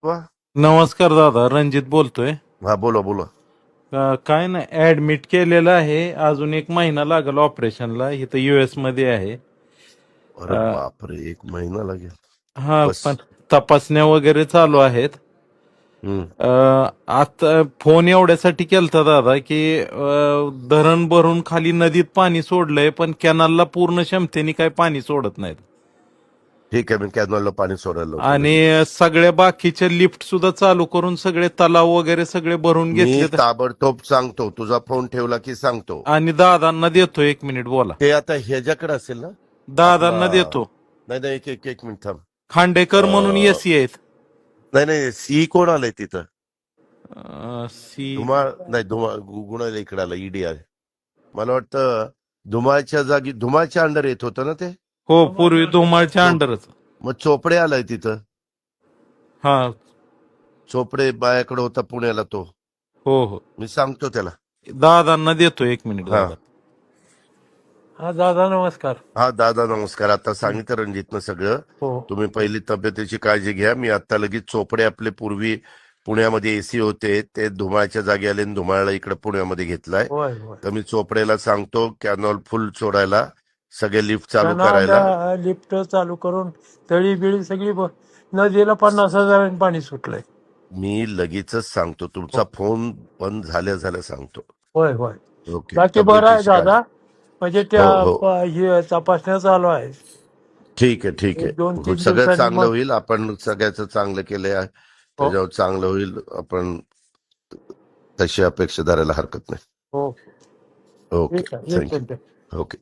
वा. नमस्कार दादा, रणजित बोलतोय. हा, बोला बोला. काय नाही, ऍडमिट केलेलं आहे. अजून 1 महिना लागेल ऑपरेशनला. इथं US मध्ये आहे. अरे अ, बापरे, 1 महिना लागेल. हा, बस. पण तपासण्या वगैरे चालू आहेत. हम्म. आता फोन एवढ्यासाठी केलता दादा की धरण भरून खाली नदीत पाणी सोडलंय, पण कॅनलला पूर्ण क्षमतेने काही पाणी सोडत नाहीत. ठीक आहे, मी कॅनलला पाणी सोडायला लावतो आणि लगेच. सगळ्या बाकीच्या लिफ्ट सुद्धा चालू करून सगळे तलाव वगैरे सगळे भरून मी घेतले. ताबडतोब सांगतो, तुझा फोन ठेवला की सांगतो. आणि दादांना देतो, 1 मिनिट बोला. ते आता ह्याच्याकडे असेल ना. आपला. दादांना देतो. नाही नाही, एक एक एक मिनिट थांब. खांडेकर म्हणून अं, एसी आहेत. नाही नाही, सी कोण आलंय तिथं? सी. धुमाळ नाही, गुणाला इकडे आलं, ईडी आहे. मला वाटतं धुमाळच्या जागी धुमाळच्या अंडर येत होतं ना ते. हो, पूर्वी धुमाळच्या चोप अंडरच. मग चोपडे आलाय तिथं. हा. चोपडे बायाकडे होता पुण्याला तो. हो हो, मी सांगतो त्याला. दादांना देतो, 1 मिनिट हा दादा. हा दादा, नमस्कार. हा दादा, नमस्कार. आता सांगितलं रणजितनं सगळं. हो तुम्ही पहिली तब्येतीची काळजी घ्या. मी आता लगेच चोपडे आपले पूर्वी पुण्यामध्ये एसी होते, ते धुमाळच्या जागी आले आणि धुमाळला इकडे पुण्यामध्ये घेतलाय. होय होय. तर मी चोपडेला सांगतो कॅनॉल फुल सोडायला, सगळे लिफ्ट चालू करायला. लिफ्ट चालू करून तळी बिळी सगळी नदीला 50,000 पाणी सुटलंय. मी लगेचच सांगतो. तुमचा फोन बंद झाल्या सांगतो. होय होय. ओके. बाकी बरं आहे तब्येतीची काळजी. दादा. म्हणजे हो हो, हे तपासण्या चालू आहे. ठीक आहे ठीक एक दोन आहे. तीन सगळं दिवसांनी चांगलं मग. होईल. आपण सगळ्याचं चांगलं केलंय, हो त्याच्यावर चांगलं होईल. आपण तशी अपेक्षा धरायला हरकत नाही. हो, ओके, ठीक आहे, एक थँक्यू. मिनिट. ओके.